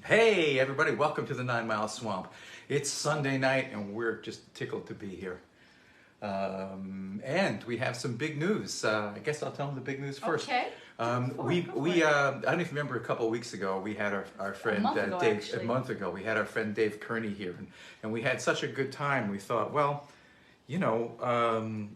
Hey everybody, welcome to the 9 Mile Swamp. It's Sunday night and we're just tickled to be here. And we have some big news. I guess I'll tell them the big news first. Okay. I don't know if you remember a couple of weeks ago, we had our friend Dave, a month ago, we had our friend Dave Kearney here and we had such a good time. We thought, well, you know,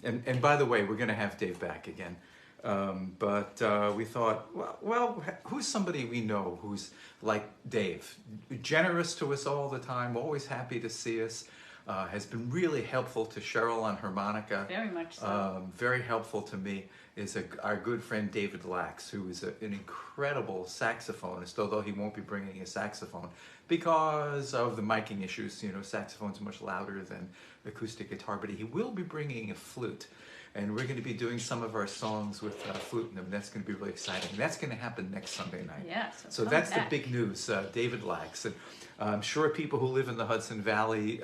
and by the way, we're going to have Dave back again. But we thought, well, who's somebody we know who's like Dave? Generous to us all the time, always happy to see us, has been really helpful to Cheryl on harmonica. Very much so. Very helpful to me is our good friend David Lax, who is an incredible saxophonist, although he won't be bringing a saxophone because of the miking issues. You know, saxophone's much louder than acoustic guitar, but he will be bringing a flute. And we're going to be doing some of our songs with flute in them. That's going to be really exciting. That's going to happen next Sunday night. Yes. So that's the big news, David Lax. And I'm sure people who live in the Hudson Valley,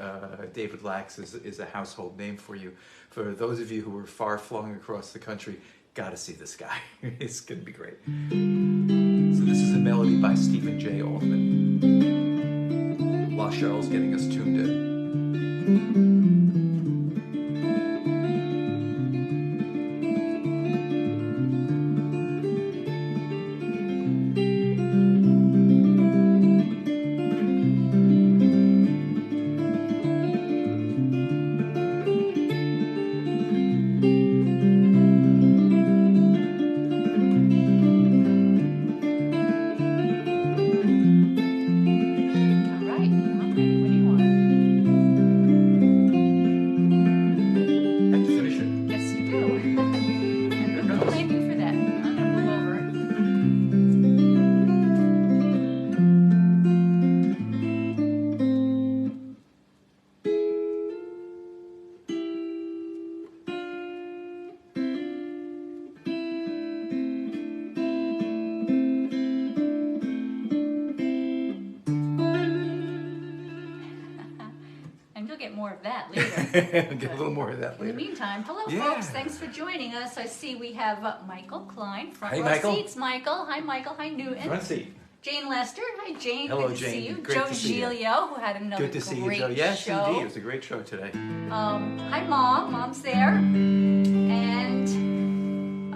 David Lax is a household name for you. For those of you who are far flung across the country, got to see this guy. It's going to be great. So this is a melody by S.J.Altman, while Cheryl's getting us tuned in. Get a little more of that later. In the meantime, hello folks, thanks for joining us. I see we have Michael Klein, front row Michael. seats. Michael, hi Michael, hi Newton. Front seat. Jane Lester, hi Jane. Hello good to Jane. see you. Great Joe to see you. Gilio, who had another Good to see you, Joe. great Yes, show. indeed, it was a great show today. Hi Mom, Mom's there. And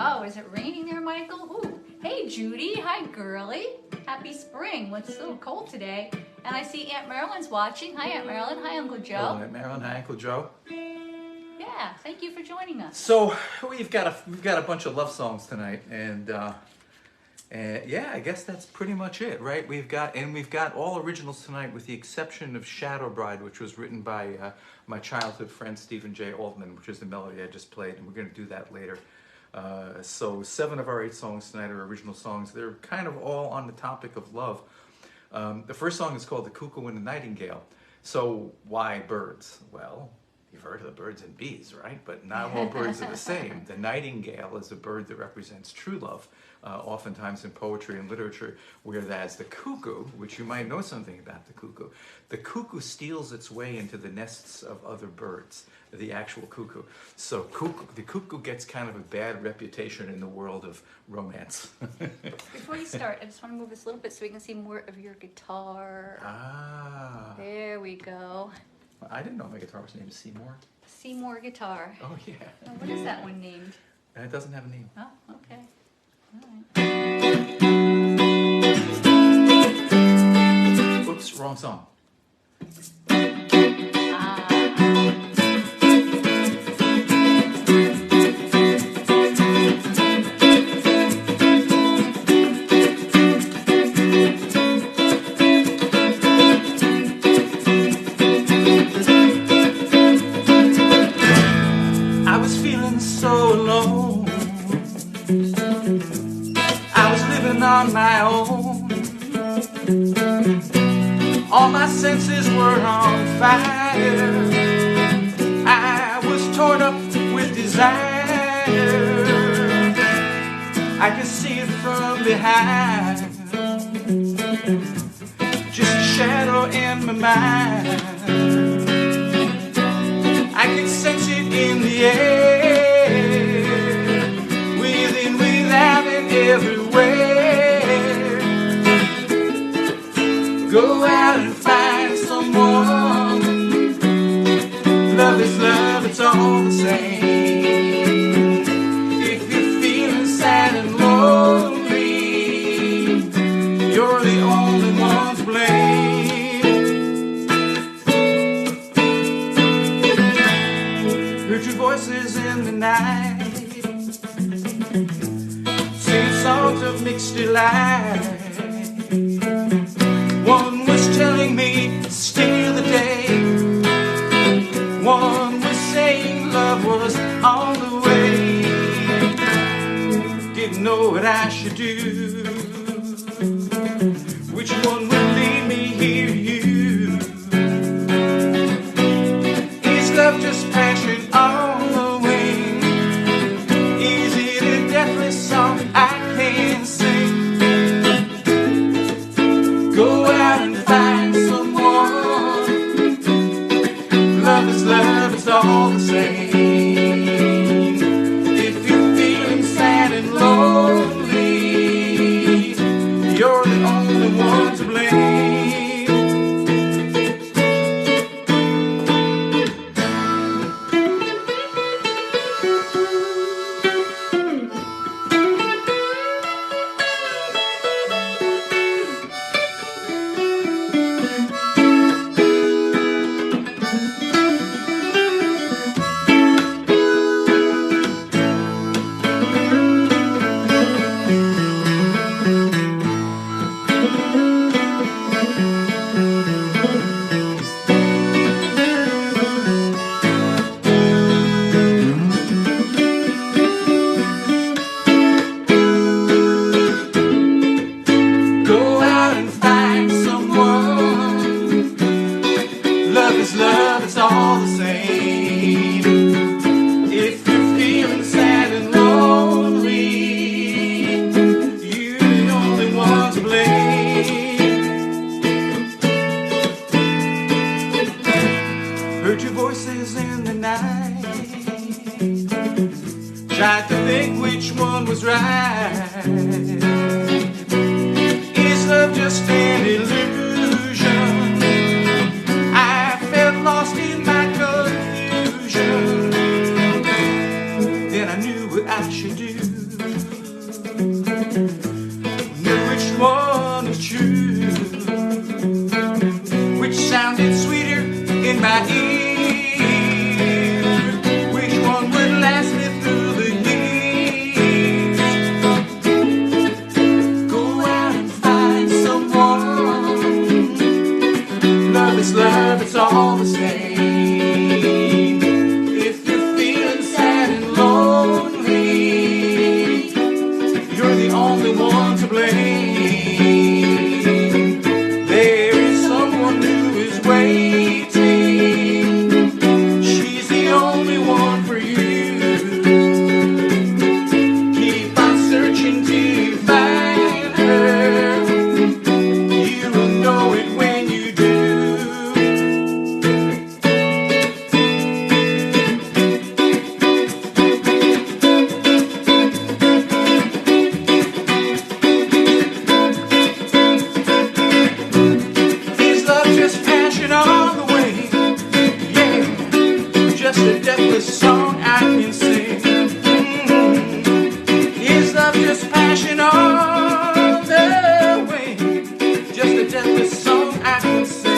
oh, is it raining there, Michael? Ooh. Hey Judy, hi girly. Happy spring. Well, it's a little cold today. And I see Aunt Marilyn's watching. Hi Aunt Marilyn, hi Uncle Joe. Hello Aunt Marilyn, hi Uncle Joe. Yeah, thank you for joining us. So we've got a bunch of love songs tonight, and yeah, I guess that's pretty much it, right? We've got all originals tonight, with the exception of Shadowbride, which was written by my childhood friend S.J.Altman, which is the melody I just played, and we're going to do that later. So 7 of our 8 songs tonight are original songs. They're kind of all on the topic of love. The first song is called "The Cuckoo and the Nightingale." So why birds? Well, you've heard of the birds and bees, right? But not all birds are the same. The nightingale is a bird that represents true love, oftentimes in poetry and literature, whereas the cuckoo, which you might know something about the cuckoo steals its way into the nests of other birds, the actual cuckoo. So the cuckoo gets kind of a bad reputation in the world of romance. Before you start, I just want to move this a little bit so we can see more of your guitar. Ah. There we go. I didn't know my guitar was named Seymour. Seymour guitar. Oh, yeah. Oh, what is that one named? It doesn't have a name. Oh, okay. All right. Oops, wrong song. On my own, all my senses were on fire. I was torn up with desire. I could see it from behind, just a shadow in my mind. I could sense it in the air, within, without, and everywhere. Go out and find someone. Love is love, it's all the same. If you're feeling sad and lonely, you're the only one to blame. Heard your voices in the night, singing songs of mixed delight. One was telling me, steal the day. One was saying love was on the way. Didn't know what I should do. Which one would lead me here to you? Is love just passion on the wing? Is it a deathless song I can't sing? Go out and find someone. Love is love, it's all the same. If you're feeling sad and lonely, you're the only one to blame. Tried to think which one was right. Is love just an illusion? I felt lost in my confusion. Then I knew what I should do. Knew which one was true. Which sounded sweeter in my ear. Which one would last me through the years. Go out and find someone. Love is love, it's all the same. If you're feeling sad and lonely, you're the only one to blame. There is someone who is waiting. She's the only one for you. Keep on searching till you find her. You will know it when you do. Is love just passion on the way? Yeah, just a deathless song I can sing. Is love just passion on the way? Just a deathless song I can sing.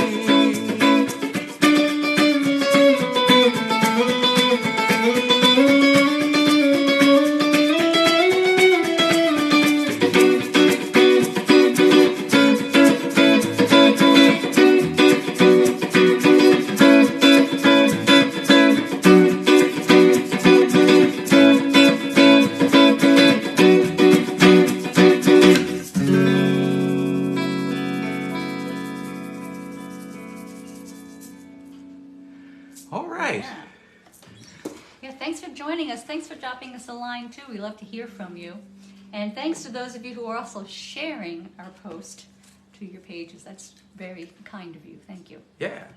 All right. Yeah, thanks for joining us. Thanks for dropping us a line too. We love to hear from you. And thanks to those of you who are also sharing our post to your pages. That's very kind of you. Thank you. Yeah.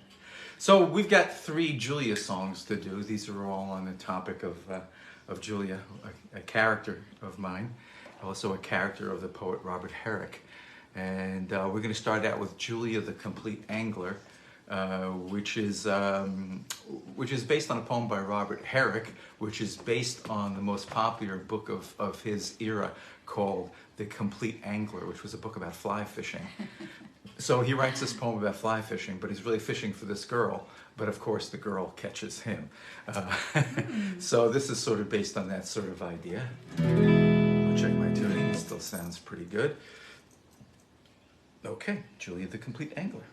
So we've got 3 Julia songs to do. These are all on the topic of Julia, a character of mine, also a character of the poet Robert Herrick. And we're going to start out with Julia the Complete Angler, which is based on a poem by Robert Herrick, which is based on the most popular book of his era called The Compleat Angler, which was a book about fly fishing. So he writes this poem about fly fishing, but he's really fishing for this girl. But of course, the girl catches him. So this is sort of based on that sort of idea. I'll check my tuning. It still sounds pretty good. Okay, Julia the Complete Angler.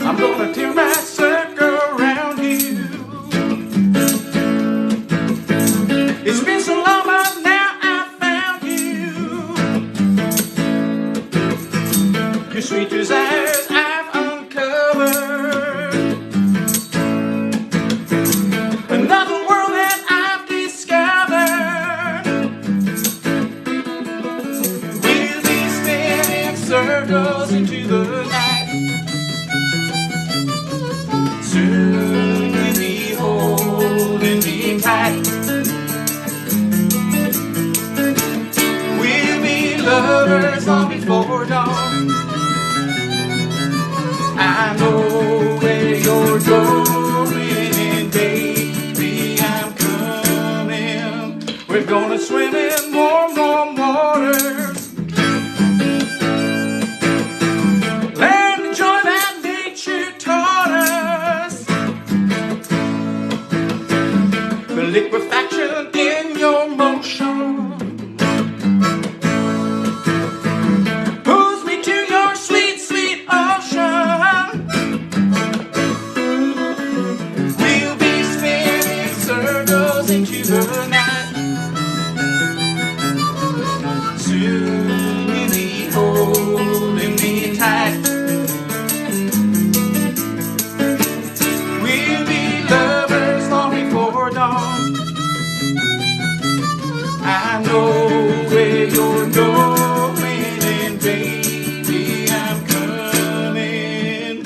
I'm gonna turn my circle around you. It's been so long, but now I found you. Your sweet desires I've uncovered. Another world that I've discovered. We'll be spinning circles into the night. Soon you'll be holding me tight. We'll be lovers long before dawn. I know where you're going, and baby, I'm coming. We're gonna swim in warm, warm waters. Learn the joy that nature taught us. The liquefaction in your motion pulls me to your sweet, sweet ocean. We'll be spinning circles into the night. Soon you'll be holding me tight. We'll be lovers long before dawn. I know where you're going, and baby, I'm coming.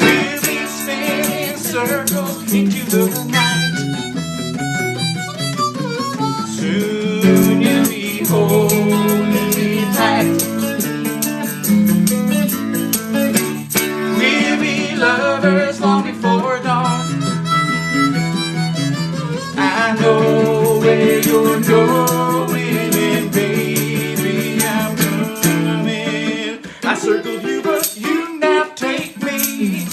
We'll be spinning circles into the night. Soon you'll be holding me tight. We'll be lovers long before dawn. I know where you're going, and baby, I'm coming. I circled you, but you now take me.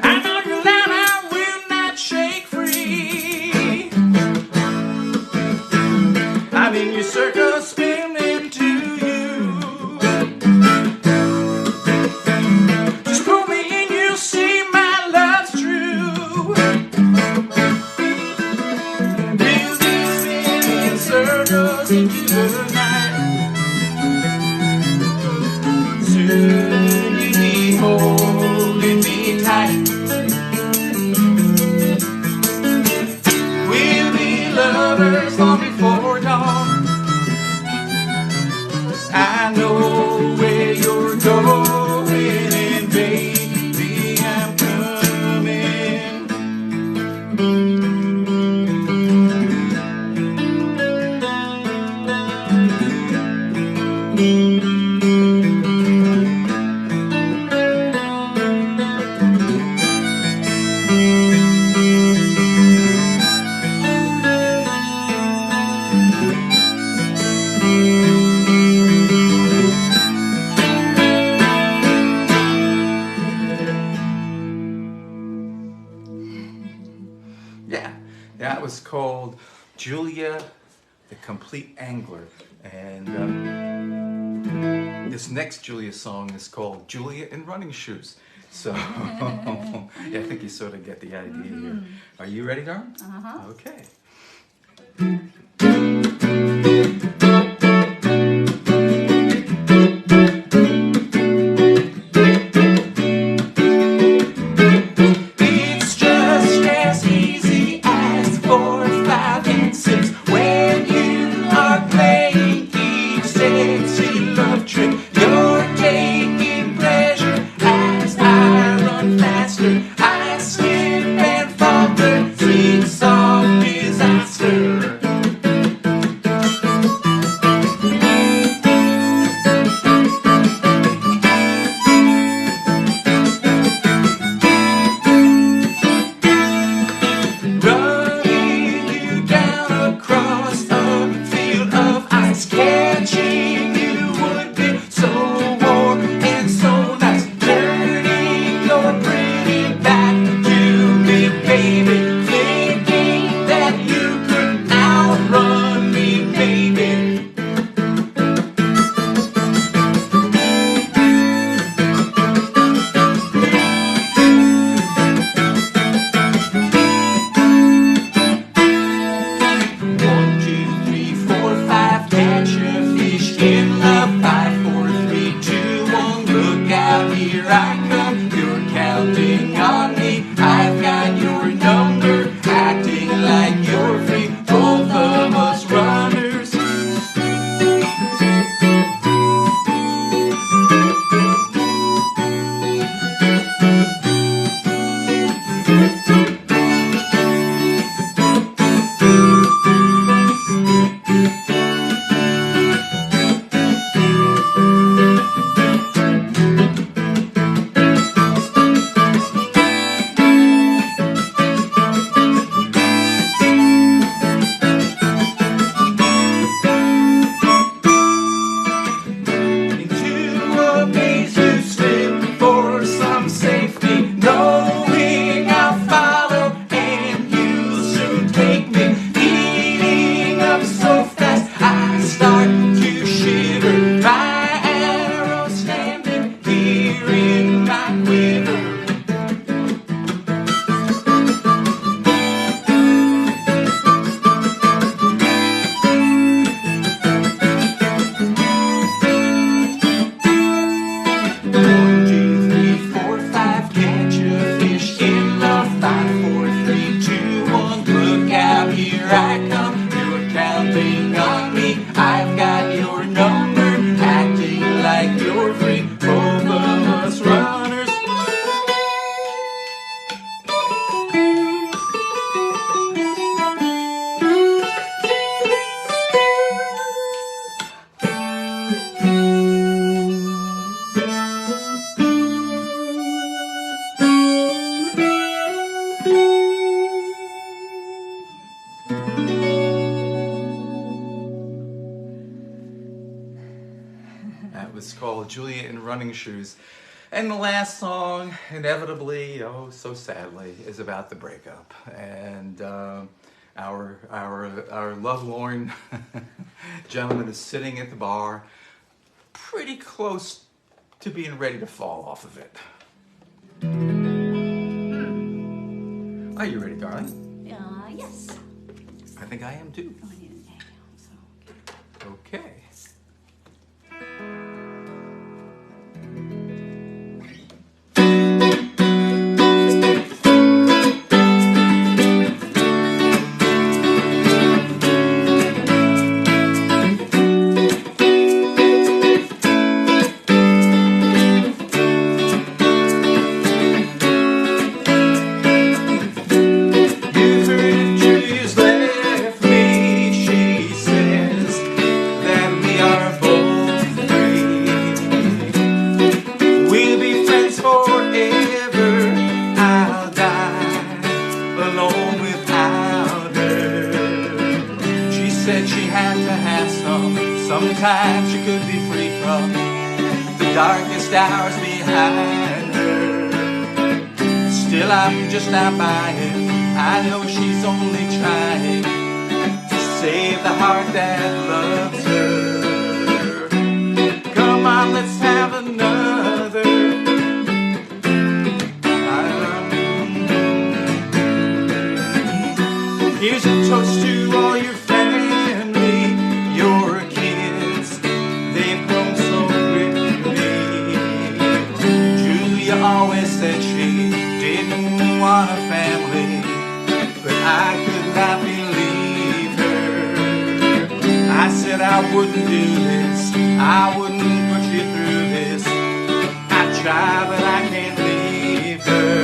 I know you're loud, I will not shake free. I'm in your circle, spinning to you. Just pull me in, you'll see my love's true. We'll be spinning circles into the night. Soon you'll be holding me tight. We'll be lovers long before dawn. I know where you're going, and baby, I'm coming. that was called Julia, the Complete Angler. And this next Julia song is called Julia in Running Shoes. So, yeah, I think you sort of get the idea here. Are you ready, darling? Uh-huh. Okay. It's called Julia in Running Shoes. And the last song, inevitably, oh so sadly, is about the breakup. And our lovelorn gentleman is sitting at the bar, pretty close to being ready to fall off of it. Are you ready, darling? Yes. I think I am too. Oh, I need an egg. Okay. Sometimes she could be free from the darkest hours behind her. Still, I'm just not buying I know she's only trying to save the heart that loves her. Come on, let's have another. Here's a toast to all your family, your kids, they've grown so quickly. Julia always said she didn't want a family, but I could not believe her. I said I wouldn't do this, I wouldn't put you through this. I try, but I can't leave her.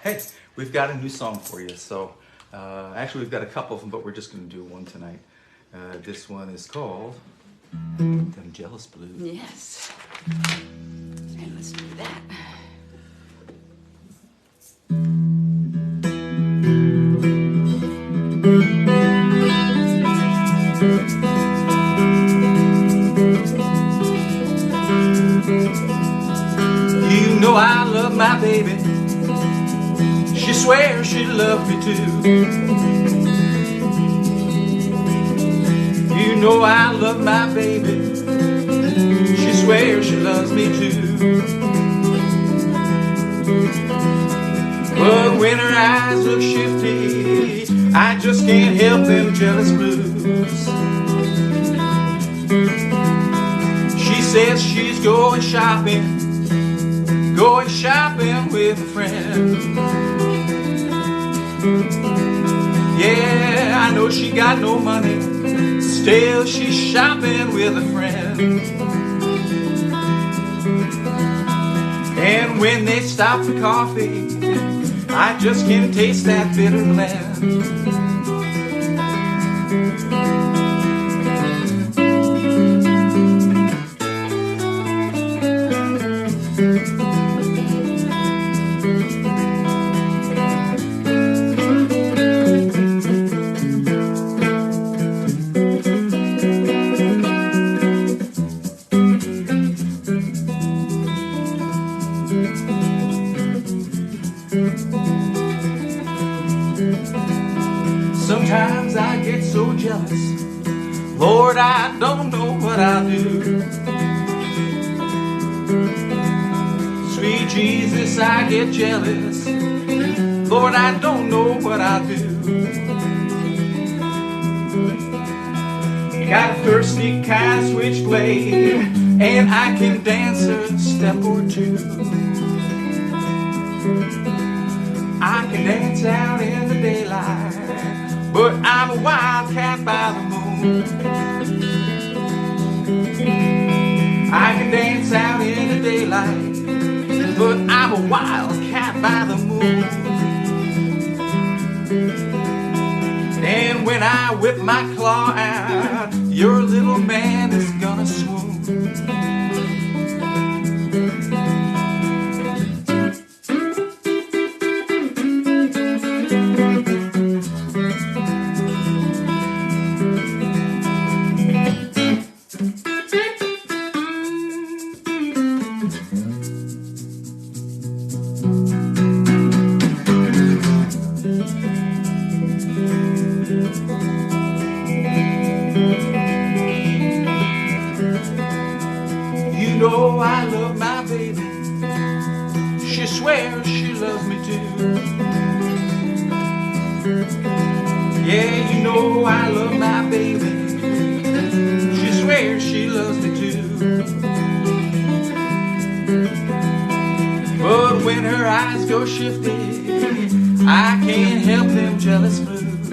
Hey, we've got a new song for you. So actually we've got a couple of them, but we're just going to do one tonight. This one is called Them Jealous Blues. Yes. And let's do that. baby. She swears she loves me too. You know I love my baby. She swears she loves me too. But when her eyes look shifty, I just can't help them jealous blues. She says she's going shopping with a friend. Yeah, I know she got no money, still she's shopping with a friend. And when they stop for coffee, I just can't taste that bitter blend. Sometimes I get so jealous, Lord, I don't know what I'll do. Sweet Jesus, I get jealous, Lord, I don't know what I'll do. Got a thirsty kind of switchblade, and I can dance a step or two. I can dance out in the daylight, but I'm a wildcat by the moon. I can dance out in the daylight, but I'm a wildcat by the moon. And when I whip my claw out, your little man is gonna swoon. You know I love my baby. She swears she loves me too. Yeah, you know I love my baby. She swears she loves me too. But when her eyes go shifty, I can't help them jealous blues.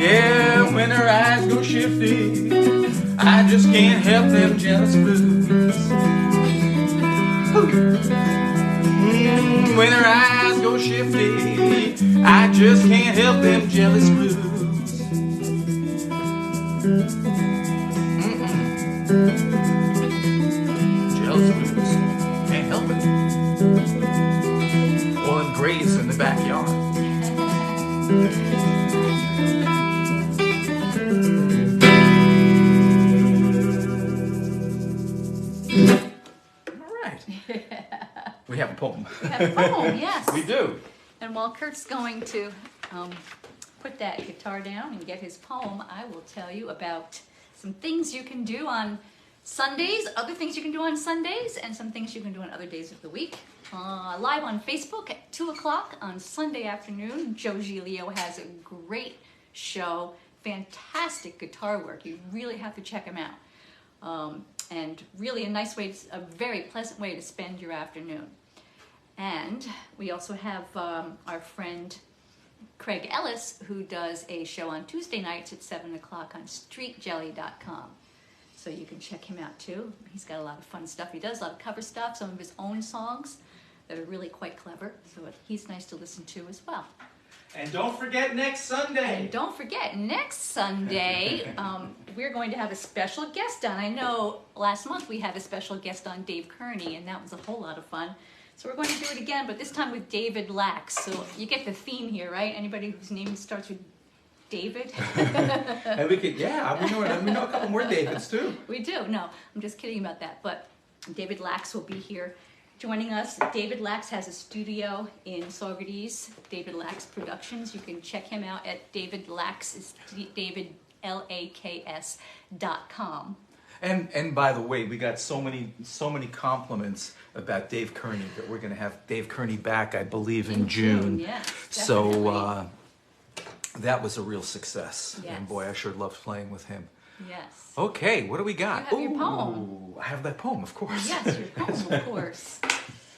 Yeah, when her eyes go shifty, I just can't help them jealous blues. When her eyes go shifty, I just can't help them jealous blues. Jealous blues, can't help it. Well, and graze in the backyard. We have a poem. We have a poem, yes. We do. And while Kurt's going to put that guitar down and get his poem, I will tell you about some things you can do on Sundays, other things you can do on Sundays, and some things you can do on other days of the week. Live on Facebook at 2 o'clock on Sunday afternoon, Joe Giglio has a great show, fantastic guitar work. You really have to check him out. And really a nice way, a very pleasant way to spend your afternoon. And we also have our friend Craig Ellis, who does a show on Tuesday nights at 7 o'clock on streetjelly.com. So you can check him out too. He's got a lot of fun stuff. He does a lot of cover stuff, some of his own songs that are really quite clever. So he's nice to listen to as well. And don't forget next Sunday. And don't forget, next Sunday, we're going to have a special guest on. I know last month we had a special guest on, Dave Kearney, and that was a whole lot of fun. So we're going to do it again, but this time with David Lax. So you get the theme here, right? Anybody whose name starts with David? And we could, yeah, we know a couple more Davids too. We do. No, I'm just kidding about that. But David Lax will be here joining us. David Lax has a studio in Saugerties, David Lax Productions. You can check him out at David Lax, is David LAKS.com. And by the way, we got so many compliments about Dave Kearney that we're going to have Dave Kearney back, I believe, in June. Yes, so that was a real success. Yes. And boy, I sure loved playing with him. Yes. Okay, what do we got? You have your poem. I have that poem, of course. Yes, your poem, of course.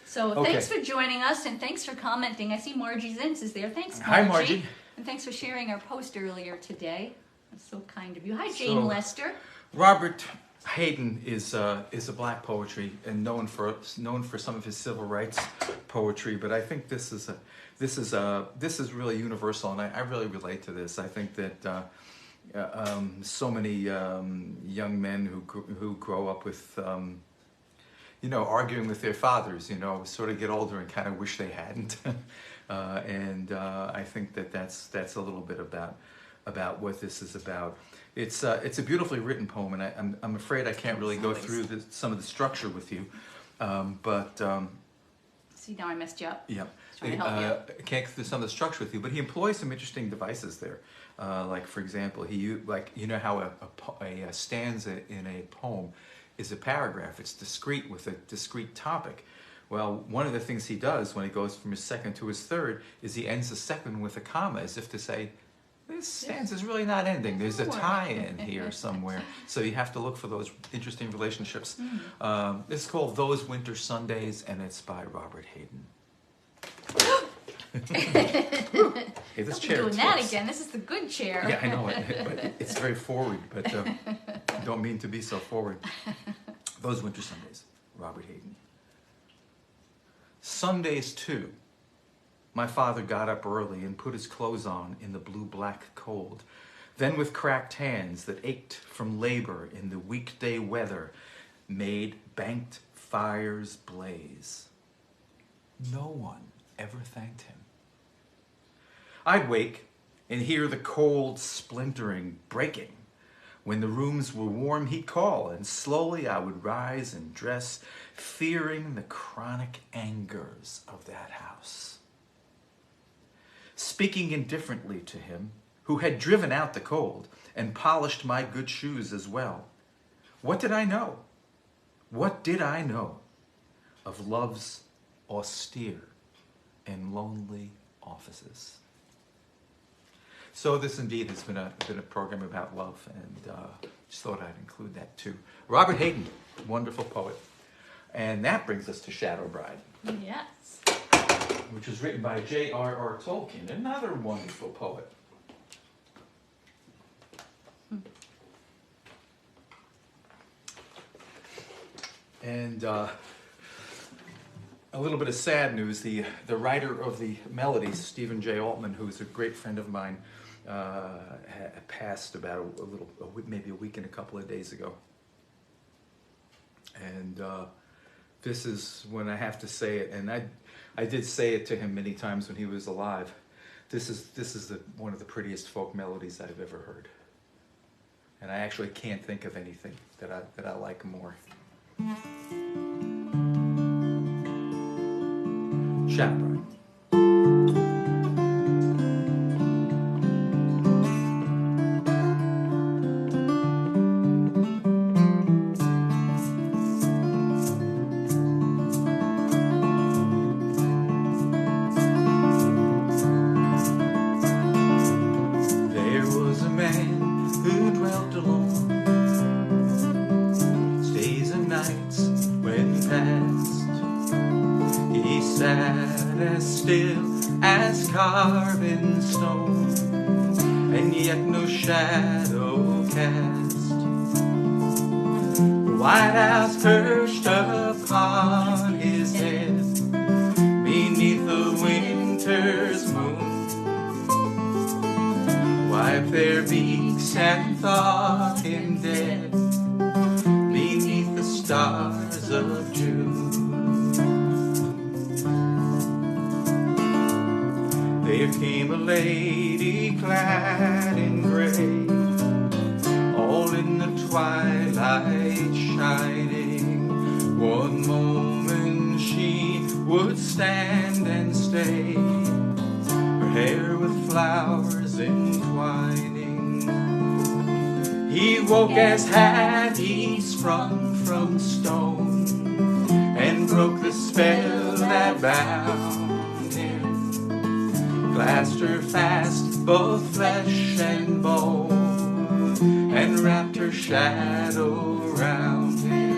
So thanks for joining us, and thanks for commenting. I see Margie Zintz is there. Thanks, Margie. Hi, Margie. And thanks for sharing our post earlier today. That's so kind of you. Hi, Jane Lester. Robert Hayden is a black poetry and known for some of his civil rights poetry, but I think this is really universal, and I really relate to this. I think that so many young men who grow up with arguing with their fathers, sort of get older and kind of wish they hadn't, and I think that's a little bit about what this is about. It's a beautifully written poem, and I'm afraid I can't really go through some of the structure with you, but see, now I messed you up. Yeah, trying to help you. I can't go through some of the structure with you, but he employs some interesting devices there. Like for example, how a stanza in a poem is a paragraph. It's discrete with a discrete topic. Well, one of the things he does when he goes from his second to his third is he ends the second with a comma, as if to say, this stanza's really not ending. There's a tie-in here somewhere. So you have to look for those interesting relationships. It's called Those Winter Sundays, and it's by Robert Hayden. Hey, this chair doing that again. This is the good chair. Yeah, I know it. But it's very forward, but don't mean to be so forward. Those Winter Sundays, Robert Hayden. Sundays, too. My father got up early and put his clothes on in the blue-black cold. Then with cracked hands that ached from labor in the weekday weather, made banked fires blaze. No one ever thanked him. I'd wake and hear the cold splintering, breaking. When the rooms were warm, he'd call, and slowly I would rise and dress, fearing the chronic angers of that house. Speaking indifferently to him, who had driven out the cold and polished my good shoes as well. What did I know? What did I know of love's austere and lonely offices? So this indeed has been a program about love, and just thought I'd include that too. Robert Hayden, wonderful poet. And that brings us to Shadowbride. Yes. Which was written by J.R.R. Tolkien, another wonderful poet. And a little bit of sad news, the writer of the melodies, Stephen J.Altman, who's a great friend of mine, passed about maybe a week and a couple of days ago. And this is when I have to say it, and I did say it to him many times when he was alive. This is one of the prettiest folk melodies I've ever heard, and I actually can't think of anything that I like more. Shadowbride. Carved stone, and yet no shadow cast. The White House perched upon his head, beneath the winter's moon, wiped their beaks and thought him dead, beneath the stars of June. There came a lady clad in gray, all in the twilight shining, One moment she would stand and stay, her hair with flowers entwining. He woke as had he sprung from stone, and broke the spell that bound him, clasped her fast, both flesh and bone, and wrapped her shadow round him.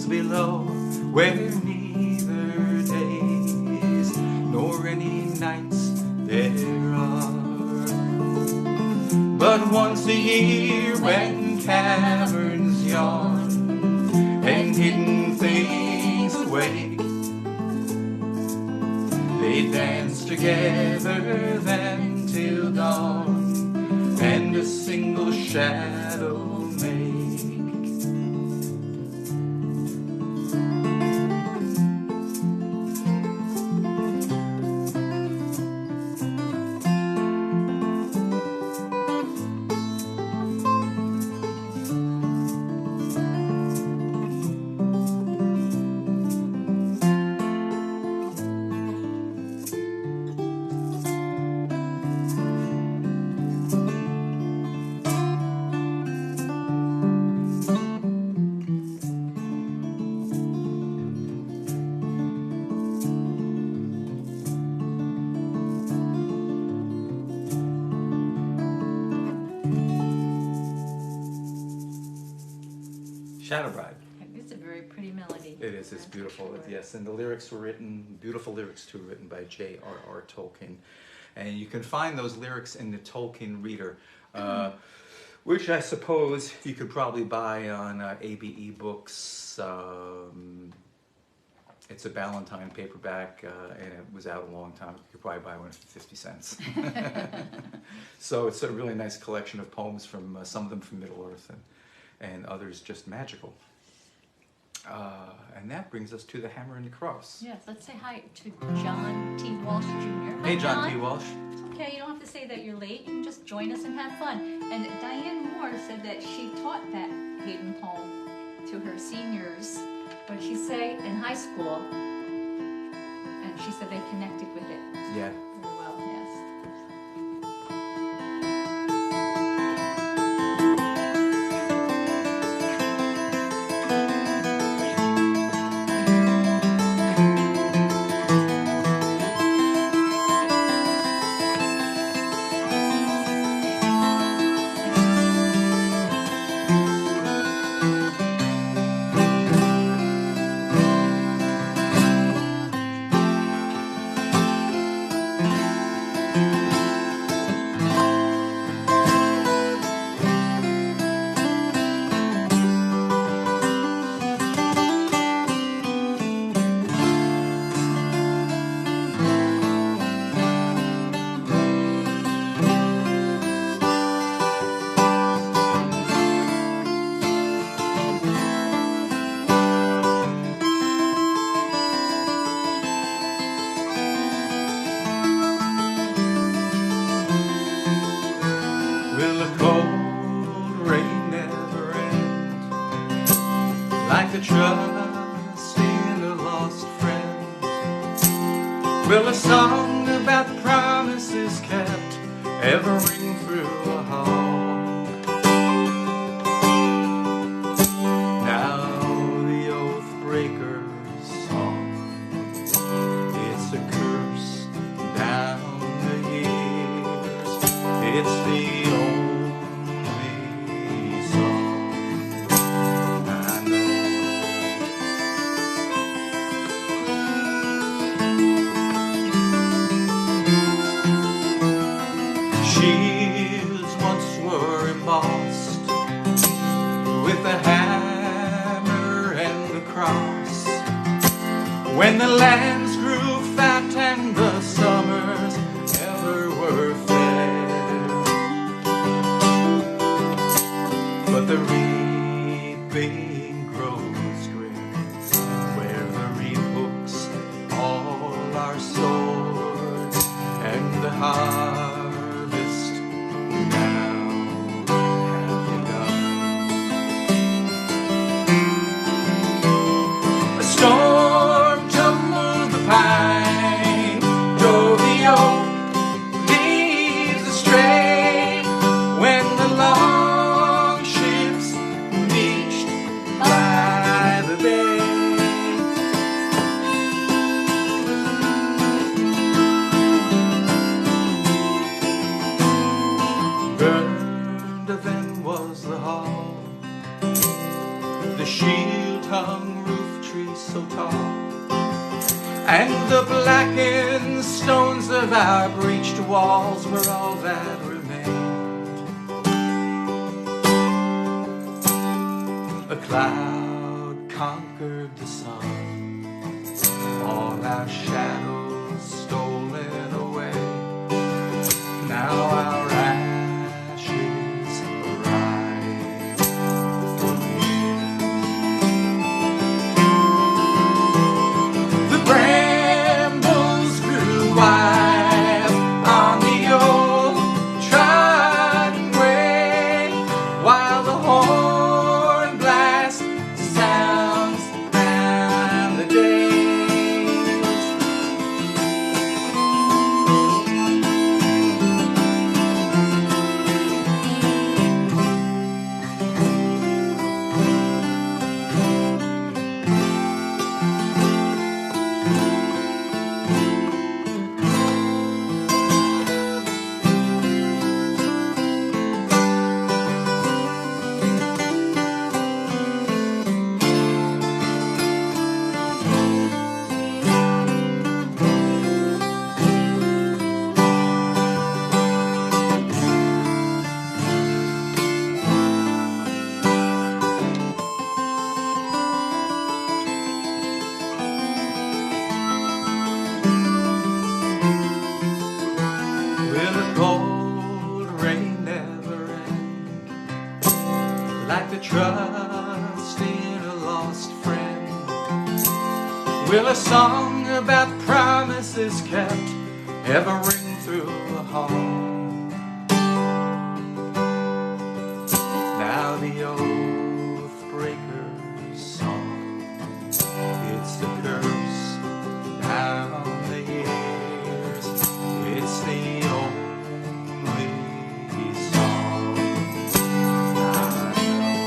Below, where neither days nor any nights there are, but once a year when caverns yawn and hidden things awake, they dance together then till dawn, and a single shadow make. Shadowbride. It's a very pretty melody. It is. It's beautiful. Yes, and the lyrics were written, beautiful lyrics too, written by J.R.R. Tolkien. And you can find those lyrics in the Tolkien Reader, which I suppose you could probably buy on ABE Books. It's a Ballantine paperback, and it was out a long time. You could probably buy one for 50 cents. So it's a really nice collection of poems from some of them from Middle-earth and others just magical. And that brings us to the Hammer and the Cross. Yes, let's say hi to John T. Walsh Jr. Hey, John T. Walsh. It's okay, you don't have to say that you're late. You can just join us and have fun. And Diane Moore said that she taught that Hayden poem to her seniors, what did she say, in high school. And she said they connected with it. Yeah. Very well, yes. like the trust in a lost friend. Will a song about promises kept ever ring through a hall? Now the oath breaker's song, it's a curse with the hammer and the cross. When the lands grew fat and the summers ever were fair, but the reaping grows grim where the reap hooks all our sword, and the harvest now hath begun. A storm tumbled the pine, drove the oak leaves astray, when the long ships beached by the bay. Burned then was the hall, the shield-hung roof tree so tall, and the blackened stones of our breached walls were all that remained. A cloud conquered the sun, all our shadows stolen away. Now our ashes rise again. The brambles grew wild on the old trodden way, while the horn blast sounds round the days. Will the cold rain never end, like the trust in a lost friend? Will a song about promises kept ever ring through a hall? Now the oath breaker's song, it's the curse down the years, it's the only song I know.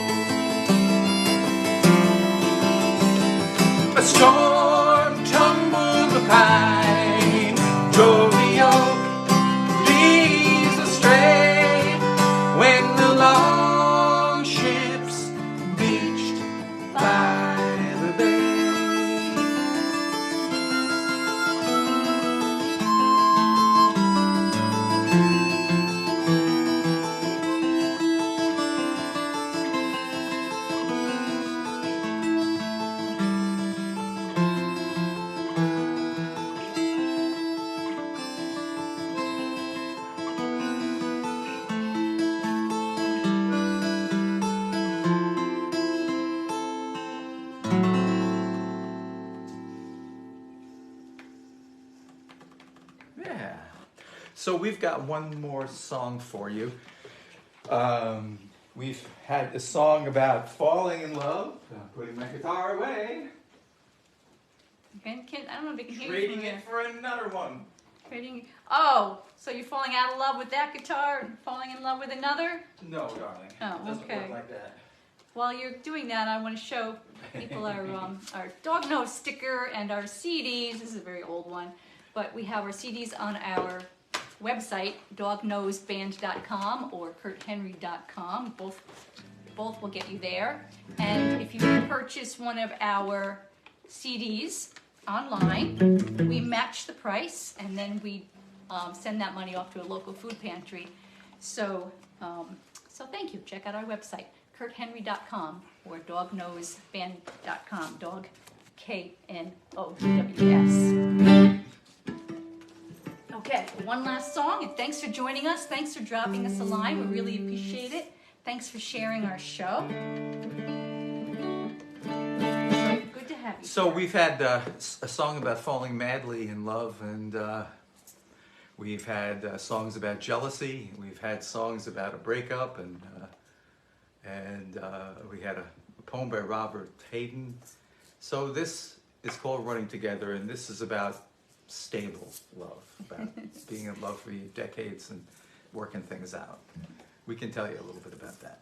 A storm tumbled the pine, drove the oak leaves astray, when the long ships beached by the bay. Yeah. So we've got one more song for you. We've had a song about falling in love, putting my guitar away, I don't know if they can hear you trading from there. it for another one. Trading. Oh, so you're falling out of love with that guitar and falling in love with another? No, darling. Oh, It doesn't okay. work like that. While you're doing that, I want to show people our dog nose sticker and our CDs. This is a very old one, but we have our CDs on our website, dognoseband.com or kurthenry.com. Both will get you there. And if you purchase one of our CDs online, we match the price, and then we send that money off to a local food pantry. So thank you. Check out our website, kurthenry.com or dognoseband.com. Dog, K-N-O-W-S. Okay, one last song, and thanks for joining us. Thanks for dropping us a line. We really appreciate it. Thanks for sharing our show. Good to have you. So we've had a song about falling madly in love, and we've had songs about jealousy. We've had songs about a breakup, and we had a poem by Robert Hayden. So this is called Running Together, and this is about stable love, about being in love for decades and working things out. We can tell you a little bit about that.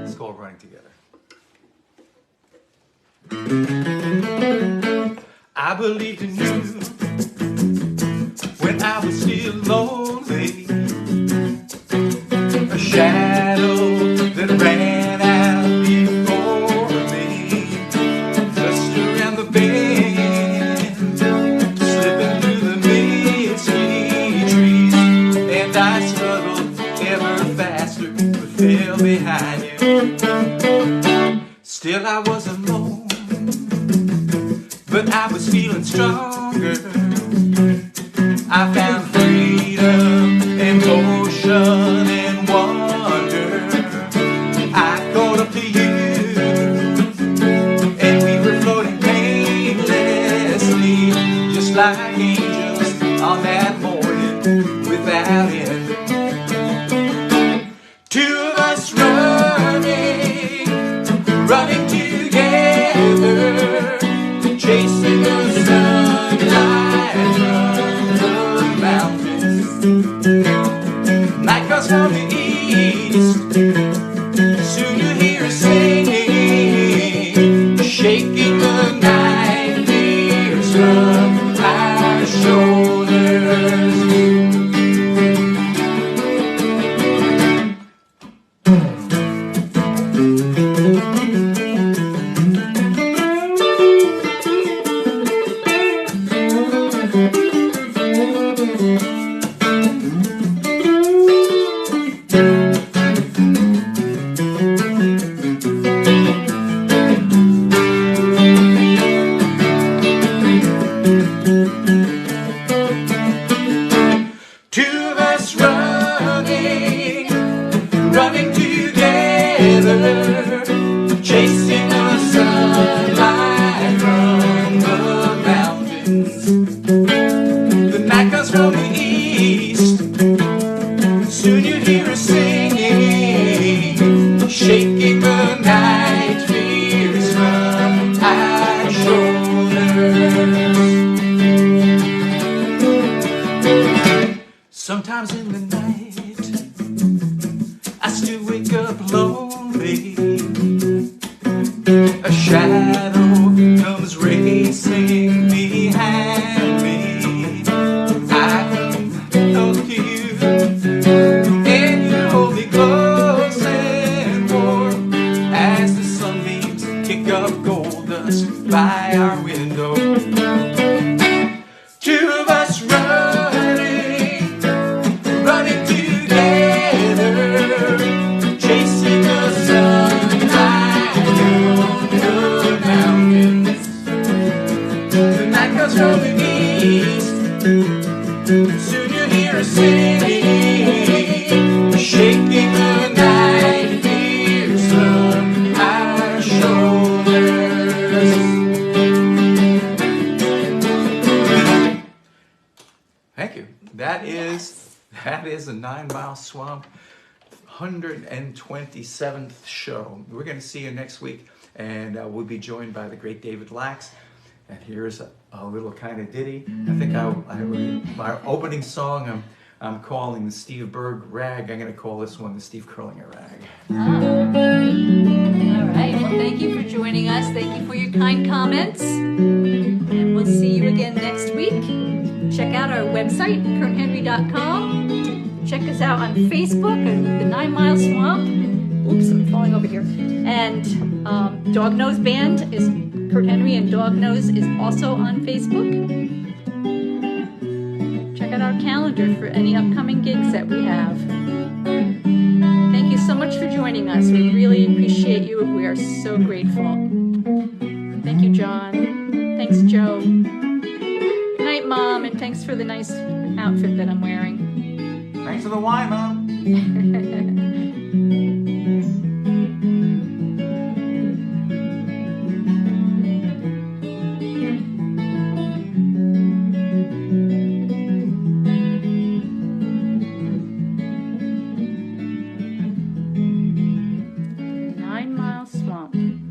It's called Running Together. I believed in you when I was still lonely, a shadow that ran out before me, just around the bend, slipping through the misty trees, and I struggled ever faster, but fell behind you. Still I was alone, but I was feeling stronger. I found freedom and motion and wonder. I called up to you, and we were floating painlessly, just like angels on that morning without end. Two of us running together, chasing the sunlight from the mountains. Night comes from the east, soon you hear us singing, shaking the night fears from our shoulders. Sometimes in the night, I still wake up lonely. A shadow comes racing behind me. I come to you, and you hold me close and warm as the sunbeams kick up gold dust by our window. Two of us running together, chasing the sunlight on the mountains. The night comes from the east, soon you hear us singing, shaking the night fears from our shoulders. Thank you. That is a 9 Mile Swamp 127th show. We're going to see you next week, and we'll be joined by the great David Lax. And here's a little kind of ditty. I think my opening song I'm calling the Steve Berg Rag. I'm going to call this one the Steve Curlinger Rag. All right. Well, thank you for joining us. Thank you for your kind comments. And we'll see you again next week. Check out our website, kurthenry.com. Check us out on Facebook at the 9 Mile Swamp. Oops, I'm falling over here. And Dog Nose Band is Kurt Henry, and Dog Nose is also on Facebook. Check out our calendar for any upcoming gigs that we have. Thank you so much for joining us. We really appreciate you. We are so grateful. Thank you, John. Thanks, Joe. Good night, Mom, and thanks for the nice outfit that I'm wearing. Thanks for the wine, Mom. 9 Mile Swamp.